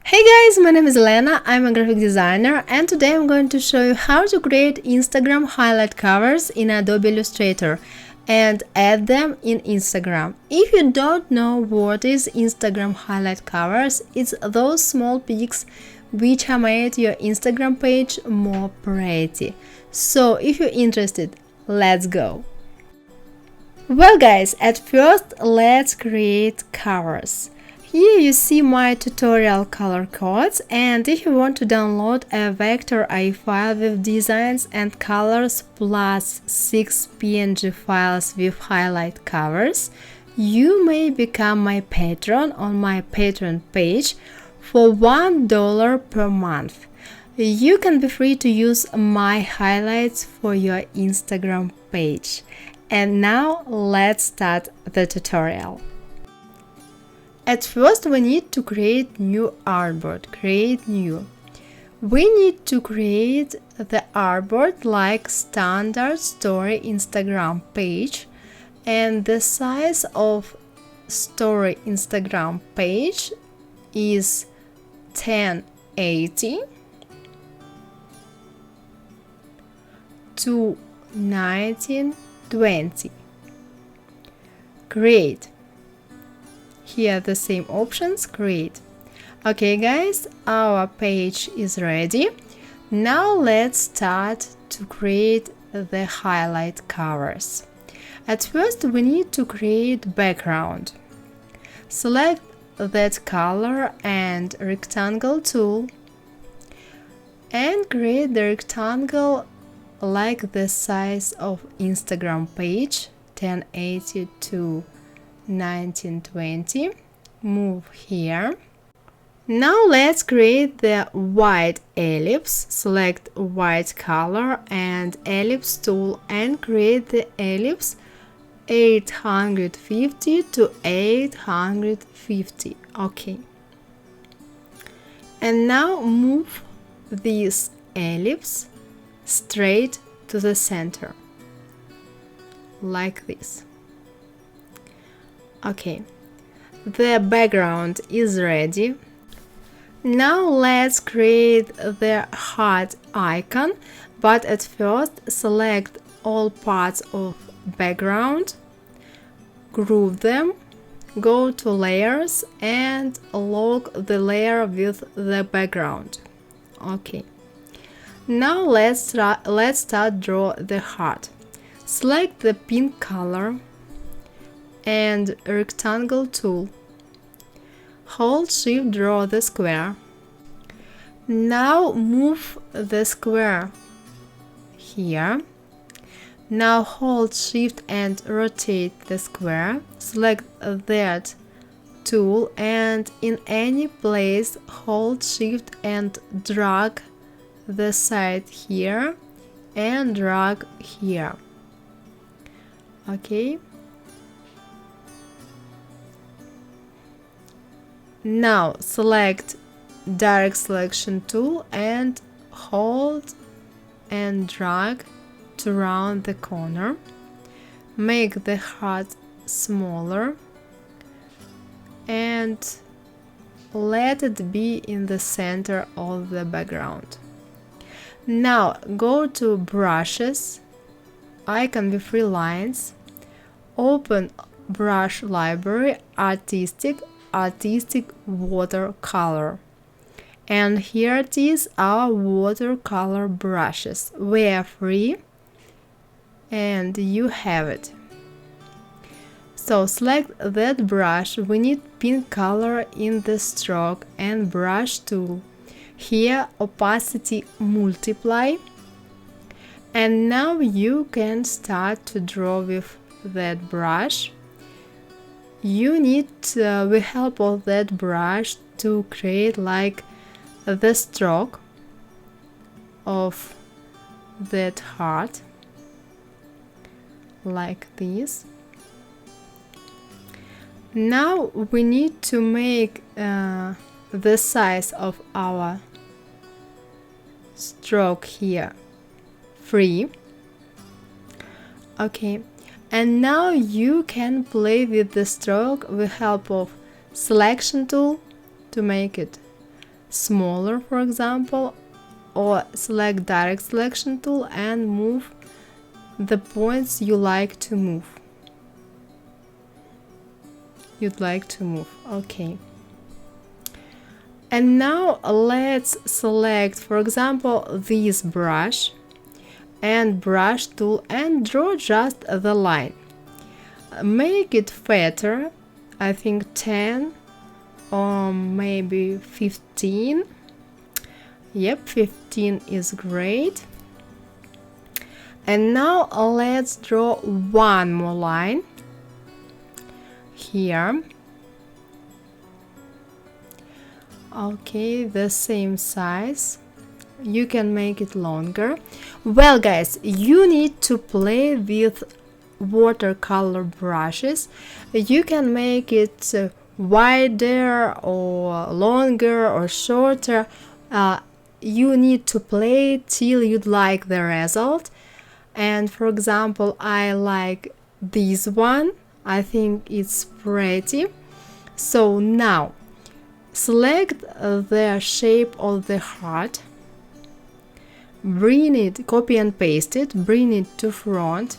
Hey guys, my name is Elena, I'm a graphic designer, and today I'm going to show you how to create Instagram highlight covers in Adobe Illustrator and add them in Instagram. If you don't know what is Instagram highlight covers, it's those small pics which have made your Instagram page more pretty. So if you're interested, let's go! Well guys, at first let's create covers. Here you see my tutorial color codes, and if you want to download a vector AI file with designs and colors plus 6 PNG files with highlight covers, you may become my patron on my Patreon page for $1 per month. You can be free to use my highlights for your Instagram page. And now let's start the tutorial. At first we need to create new artboard. Create new. We need to create the artboard like standard story Instagram page, and the size of story Instagram page is 1080 to 1920. Create. Here the same options, create. Okay guys, our page is ready. Now let's start to create the highlight covers. At first we need to create background. Select that color and rectangle tool and create the rectangle like the size of Instagram page, 1080 to 1920. Move here. Now let's create the white ellipse. Select white color and ellipse tool and create the ellipse 850 to 850. Okay. And now move this ellipse straight to the center, like this. Okay, the background is ready. Now let's create the heart icon, but at first select all parts of background, group them, go to layers and lock the layer with the background. Okay. Now let's start draw the heart. Select the pink color and rectangle tool. Hold Shift, draw the square. Now move the square here. Now hold Shift and rotate the square. Select that tool and in any place hold Shift and drag the side here and drag here. Okay. Now select direct selection tool and hold and drag to round the corner. Make the heart smaller and let it be in the center of the background. Now go to brushes, icon with 3 lines, open brush library, artistic watercolor, and here it is, our watercolor brushes. We are free and you have it. So select that brush. We need pink color in the stroke and brush tool. Here opacity multiply, and now you can start to draw with that brush. You need with help of that brush to create like the stroke of that heart, like this. Now we need to make the size of our stroke here 3. Okay. And now you can play with the stroke with help of selection tool to make it smaller, for example, or select direct selection tool and move the points you'd like to move. Okay. And now let's select, for example, this brush and brush tool and draw just the line. Make it fatter, I think 10 or maybe 15. Yep, 15 is great. And now let's draw one more line here. Okay, the same size. You can make it longer. Well, guys, you need to play with watercolor brushes. You can make it wider or longer or shorter. You need to play till you'd like the result. And for example, I like this one. I think it's pretty. So now select the shape of the heart, bring it, copy and paste it, bring it to front,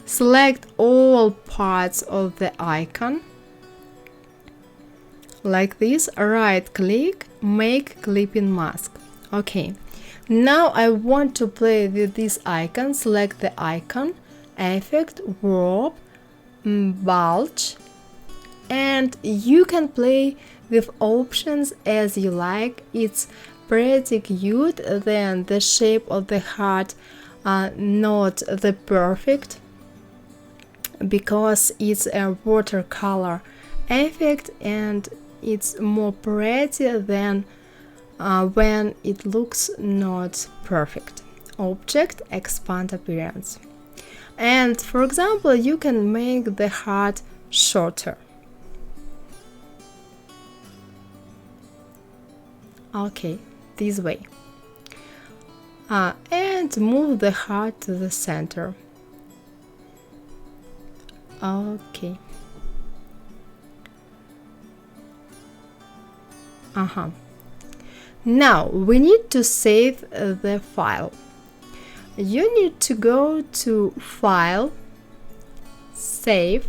select all parts of the icon like this, right click, make clipping mask. Okay, now I want to play with this icon. Select the icon, effect, warp, bulge, and you can play with options as you like. It's pretty cute. Then the shape of the heart not the perfect because it's a watercolor effect and it's more pretty than when it looks not perfect. Object, expand appearance. And for example, you can make the heart shorter. Okay, this way. And move the heart to the center. Okay. Now we need to save the file. You need to go to File, Save,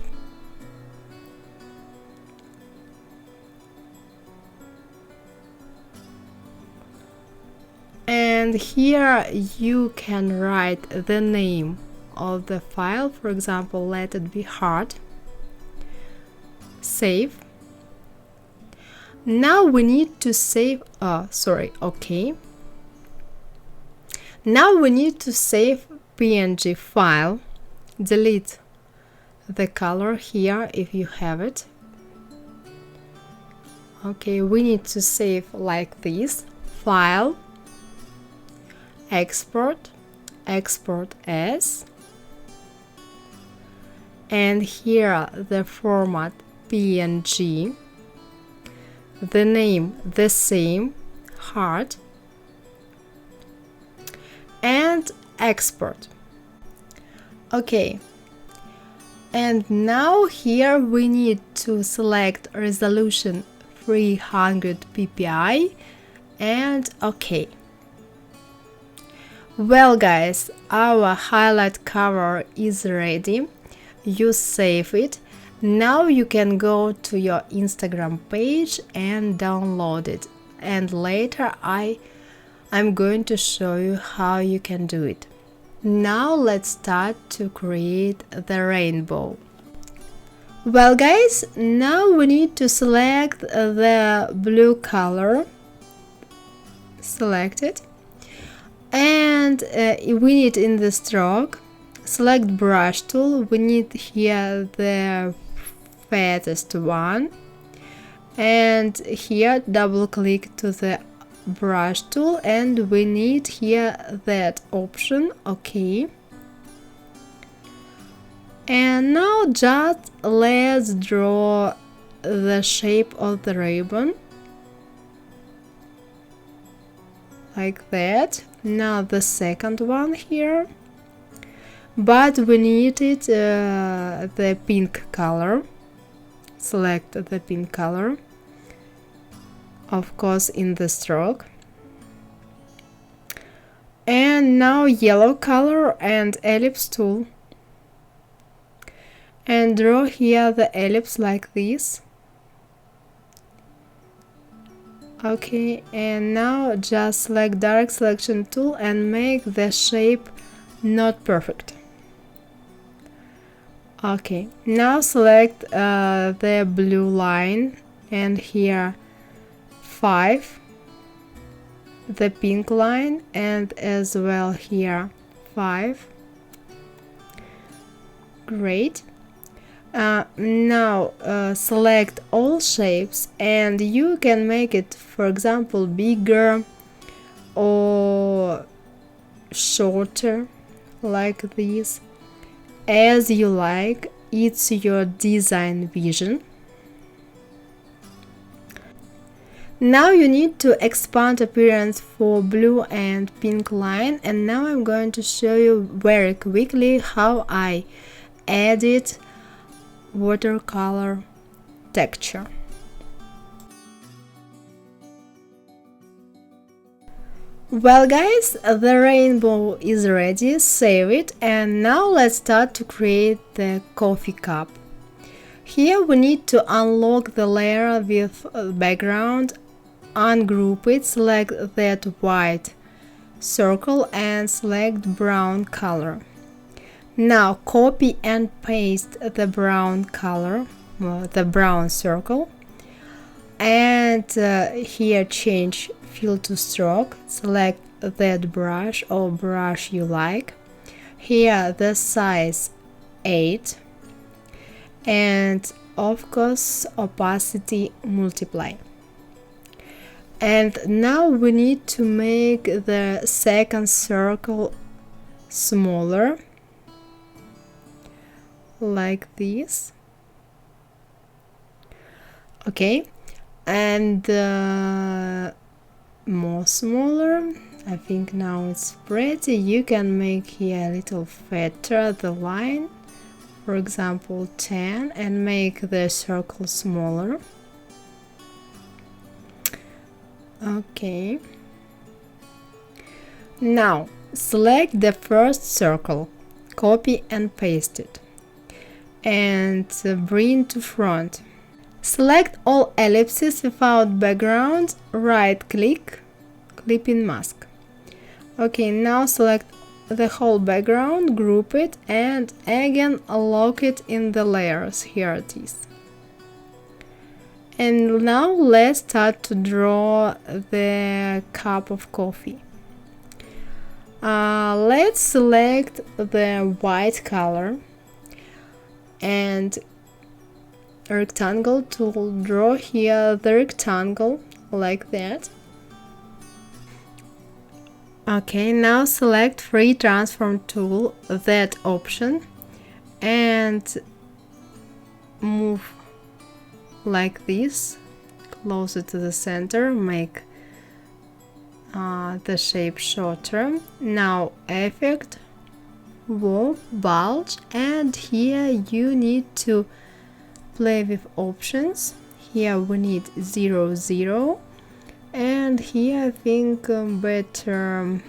and here you can write the name of the file. For example, let it be heart. Save. Now we need to save, okay. Now we need to save PNG file. Delete the color here if you have it. Okay, we need to save like this. File, export, export as, and here the format PNG. The name the same, heart, and export. Okay, and now here we need to select resolution 300 ppi and OK. Well guys, our highlight cover is ready. You save it. Now you can go to your Instagram page and download it, and later I'm going to show you how you can do it. Now let's start to create the rainbow. Well guys, now we need to select the blue color. Select it, and we need in the stroke, select brush tool. We need here the fattest one, and here double click to the brush tool, and we need here that option. Okay, and now just let's draw the shape of the ribbon like that. Now the second one here, but we need it the pink color. Select the pink color of course in the stroke. And now yellow color and ellipse tool, and draw here the ellipse like this. Okay, and now just select direct selection tool and make the shape not perfect. Okay, now select the blue line, and here 5, the pink line, and as well here 5. Great. Now select all shapes, and you can make it, for example, bigger or shorter, like this, as you like. It's your design vision. Now you need to expand appearance for blue and pink line, and now I'm going to show you very quickly how I edit watercolor texture. Well guys, the rainbow is ready, save it, and now let's start to create the coffee cup. Here we need to unlock the layer with background, ungroup it, select that white circle and select brown color. Now copy and paste the brown color, the brown circle, and here change fill to stroke, select that brush or brush you like, here the size 8, and of course opacity multiply. And now we need to make the second circle smaller, like this. Okay, and more smaller. I think now it's pretty. You can make here a little fatter the line, for example 10, and make the circle smaller. Okay, now select the first circle, copy and paste it, and bring to front. Select all ellipses without background, right click, clipping mask. Okay, now select the whole background, group it, and again lock it in the layers. Here it is. And now let's start to draw the cup of coffee. Let's select the white color and rectangle tool, draw here the rectangle like that. Okay, now select free transform tool, that option, and move like this, closer to the center, make the shape shorter. Now effect, warp, bulge, and here you need to play with options. Here we need 0, 0, and here I think better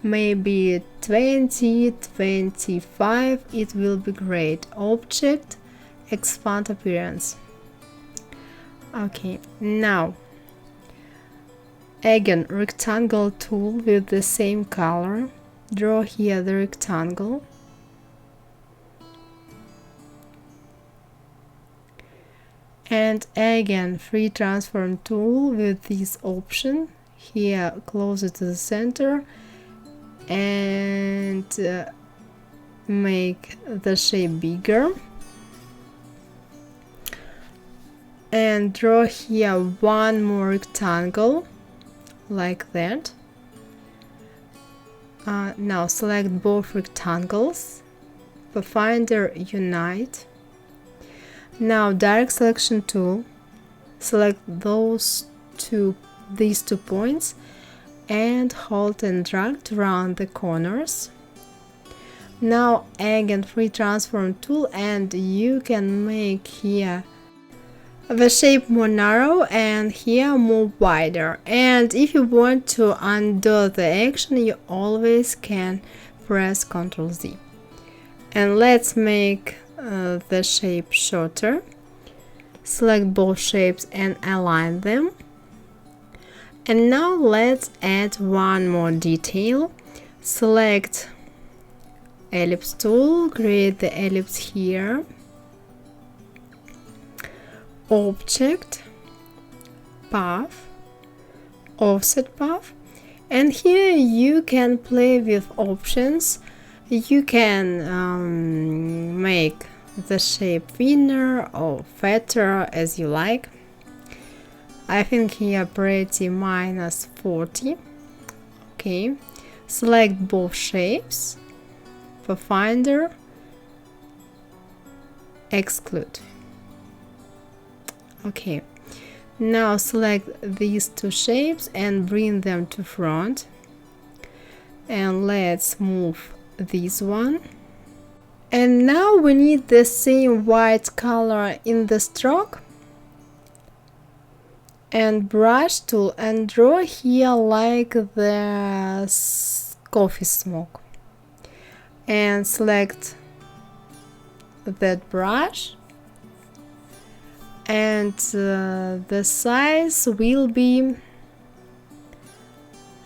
maybe 20, 25, it will be great. Object, expand appearance. Okay, now again rectangle tool with the same color, draw here the rectangle, and again free transform tool with this option, here closer to the center, and make the shape bigger, and draw here one more rectangle like that. Now select both rectangles, Pathfinder unite. Now direct selection tool, select these two points and hold and drag to round the corners. Now again free transform tool, and you can make here the shape more narrow and here more wider. And if you want to undo the action, you always can press Ctrl Z. And let's make the shape shorter. Select both shapes and align them. And now let's add one more detail. Select ellipse tool, create the ellipse here. Object, path, offset path, and here you can play with options. You can make the shape thinner or fatter as you like. I think here pretty -40. Okay, select both shapes, Pathfinder, exclude. Okay, now select these two shapes and bring them to front, and let's move this one. And now we need the same white color in the stroke and brush tool, and draw here like the coffee smoke, and select that brush, and the size will be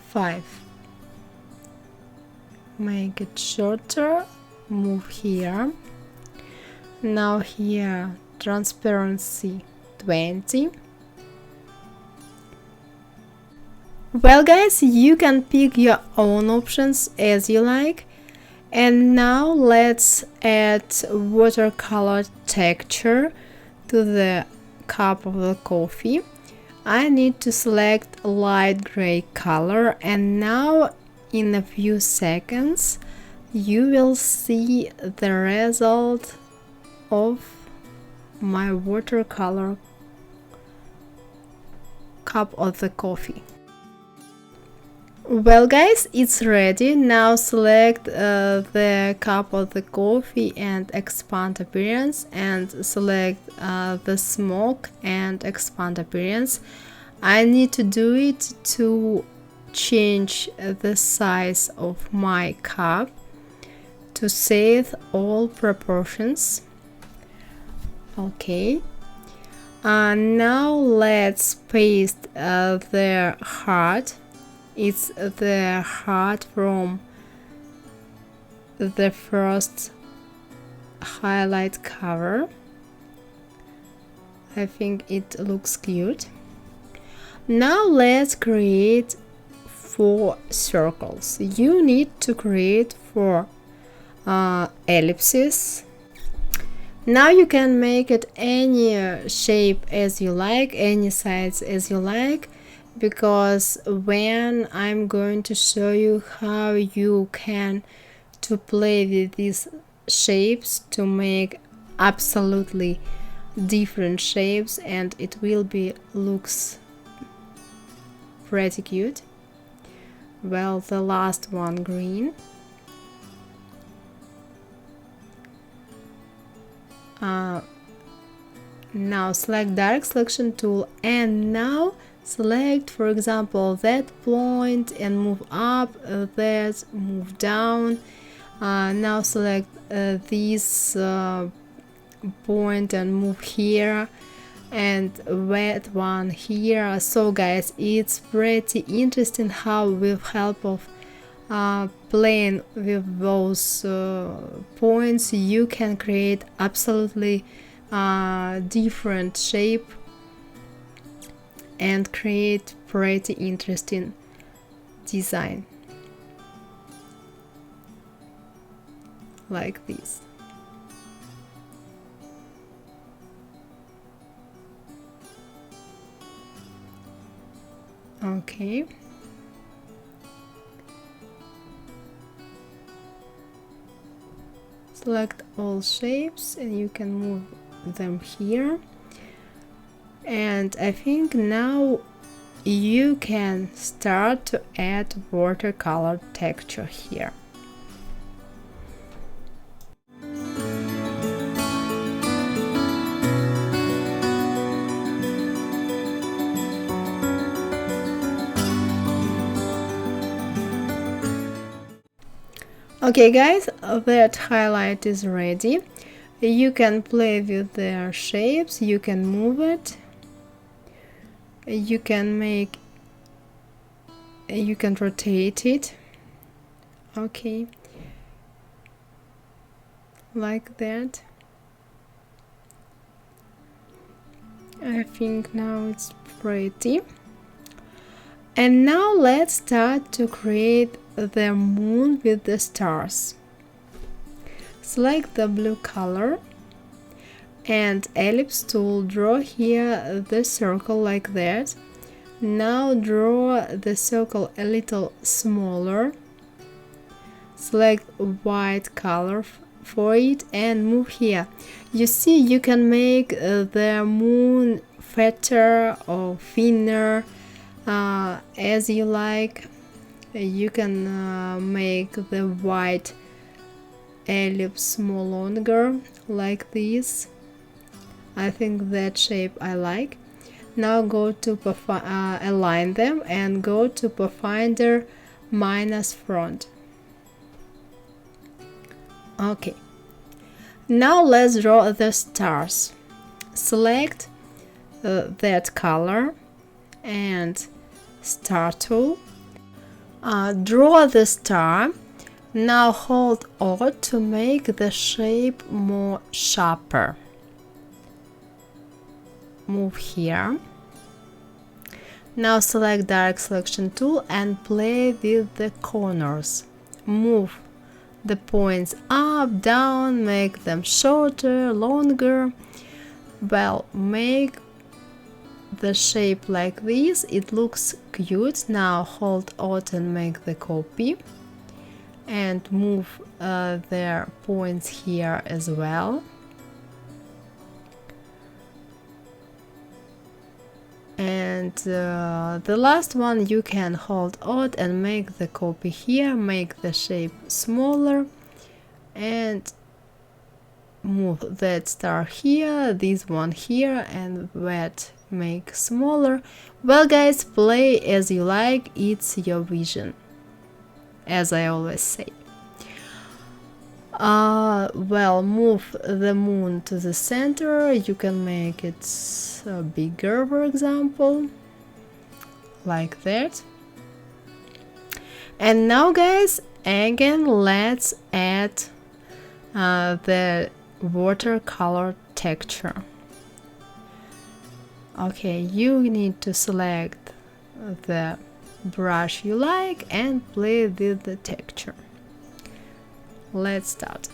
5. Make it shorter, move here. Now here transparency 20. Well guys, you can pick your own options as you like. And now let's add watercolor texture to the cup of the coffee. I need to select light gray color, and now in a few seconds you will see the result of my watercolor cup of the coffee. Well guys, it's ready. Now select the cup of the coffee and expand appearance, and select the smoke and expand appearance. I need to do it to change the size of my cup to save all proportions. Okay, now let's paste the heart. It's the heart from the first highlight cover. I think it looks cute. Now let's create 4 circles. You need to create 4 ellipses. Now you can make it any shape as you like, any size as you like, because when I'm going to show you how you can to play with these shapes to make absolutely different shapes, and it will be looks pretty cute. Well, the last one green. Now select direct selection tool, and now select, for example, that point and move up, that move down. Now select this point and move here, and that one here. So guys, it's pretty interesting how with help of playing with those points you can create absolutely different shape and create pretty interesting design like this. Okay. Select all shapes and you can move them here. And I think now you can start to add watercolor texture here. Okay guys, that highlight is ready. You can play with their shapes, you can move it, you can rotate it, okay, like that. I think now it's pretty. And now let's start to create the moon with the stars. Select the blue color and ellipse tool, draw here the circle like that. Now draw the circle a little smaller. Select white color for it and move here. You see, you can make the moon fatter or thinner as you like. You can make the white ellipse more longer like this. I think that shape I like. Now go to align them and go to Pathfinder minus front. Okay, now let's draw the stars. Select that color and star tool. Draw the star. Now hold Alt to make the shape more sharper. Move here. Now select direct selection tool and play with the corners. Move the points up, down, make them shorter, longer. Well, make the shape like this, it looks cute. Now hold Alt and make the copy and move their points here as well. And the last one, you can hold Alt and make the copy here, make the shape smaller and move that star here, this one here, and that make smaller. Well guys, play as you like, it's your vision, as I always say. Well, move the moon to the center. You can make it bigger, for example, like that. And now guys, again let's add the watercolor texture. Okay, you need to select the brush you like and play with the texture. Let's start.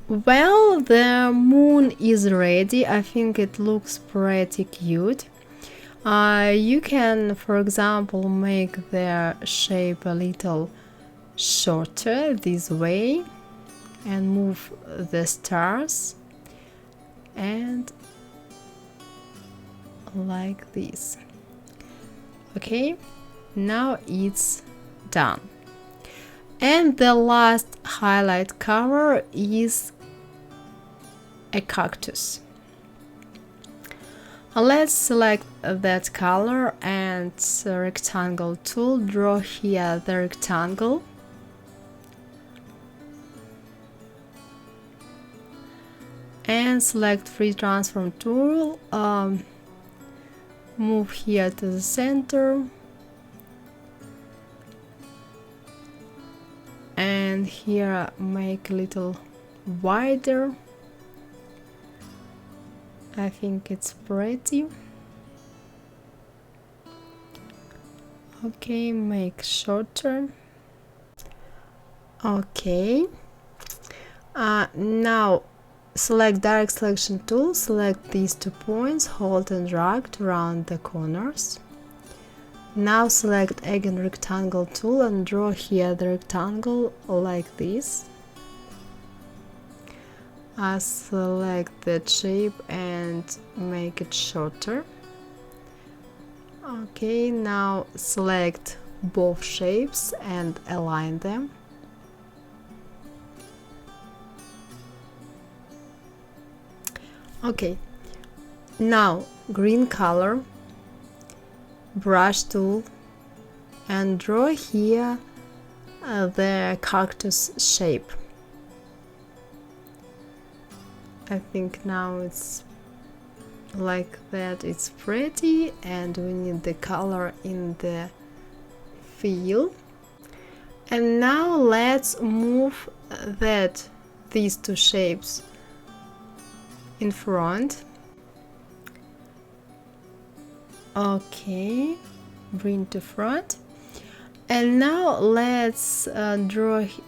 Well, the moon is ready. I think it looks pretty cute. You can, for example, make the shape a little shorter this way and move the stars and like this. Okay, now it's done. And the last highlight cover is a cactus. Let's select that color and rectangle tool, draw here the rectangle. And select free transform tool, move here to the center and here make a little wider. I think it's pretty. Okay, make shorter. Okay, now select direct selection tool, select these 2 points, hold and drag to round the corners. Now select again rectangle tool and draw here the rectangle like this. Select that shape and make it shorter. Okay, now select both shapes and align them. Okay, Now green color, brush tool, and draw here the cactus shape. I think now it's like that, it's pretty, and we need the color in the fill. And now let's move these two shapes in front. Okay, bring to front. And now let's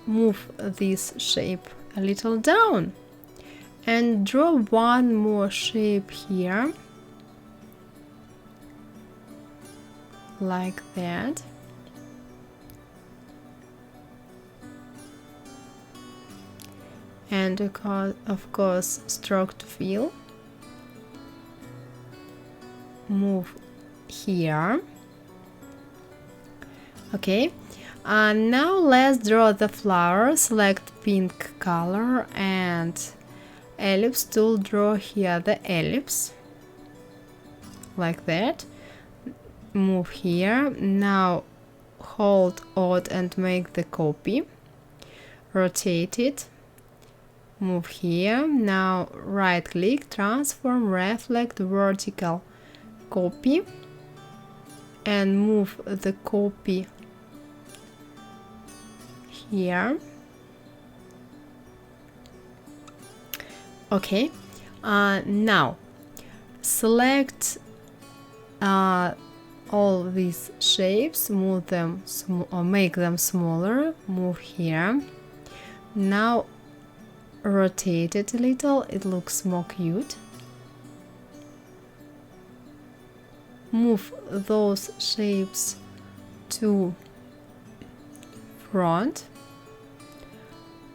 move this shape a little down and draw one more shape here, like that. And of course, stroke to fill, move here. Okay, now let's draw the flower. Select pink color and ellipse tool, draw here the ellipse, like that. Move here. Now hold Alt and make the copy, rotate it, move here. Now right click, transform, reflect, vertical, copy, and move the copy here. Okay, now select all these shapes, move them or make them smaller, move here. Now rotate it a little, it looks more cute. Move those shapes to front,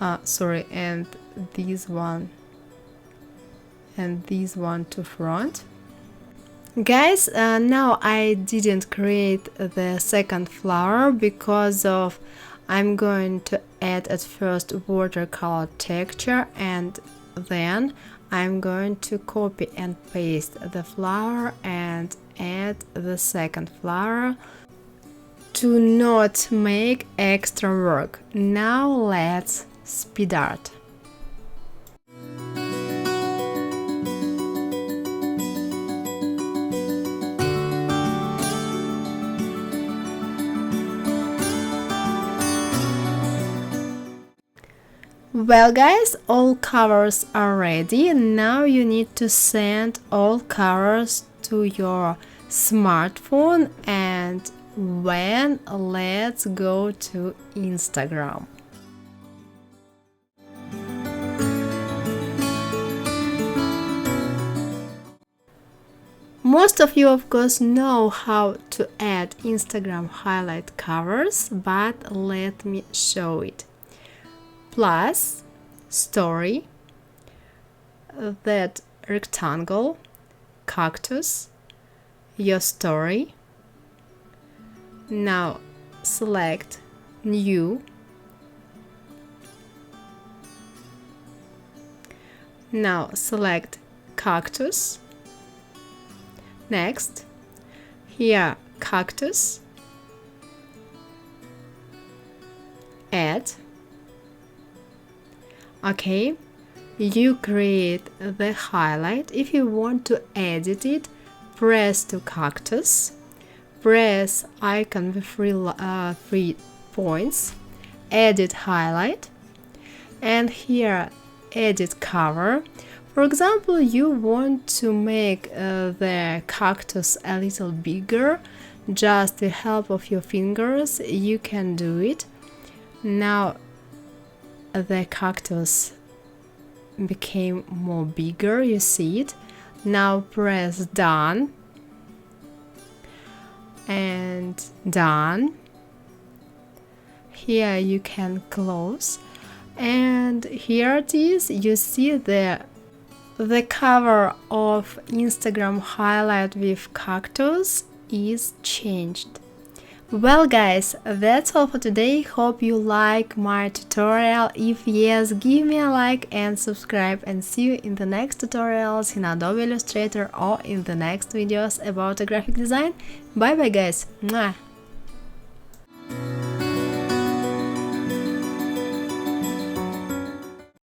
and this one and this one to front. Guys, now I didn't create the second flower because of I'm going to add at first watercolor texture, and then I'm going to copy and paste the flower and add the second flower to not make extra work. Now let's speed art. Well guys, all covers are ready. Now you need to send all covers to your smartphone, and let's go to Instagram. Most of you of course know how to add Instagram highlight covers, but let me show it. Plus, story, that rectangle, cactus, your story. Now select new. Now select cactus. Next, here cactus, add. Okay, you create the highlight. If you want to edit it, press to cactus, press icon with three points, edit highlight, and here edit cover. For example, you want to make the cactus a little bigger, just with the help of your fingers, you can do it. Now the cactus became more bigger, you see it. Now press done and done. Here you can close, and here it is. You see the cover of Instagram highlight with cactus is changed. Well guys, that's all for today. Hope you like my tutorial. If yes, give me a like and subscribe, and see you in the next tutorials in Adobe Illustrator or in the next videos about graphic design. Bye bye guys. Mwah.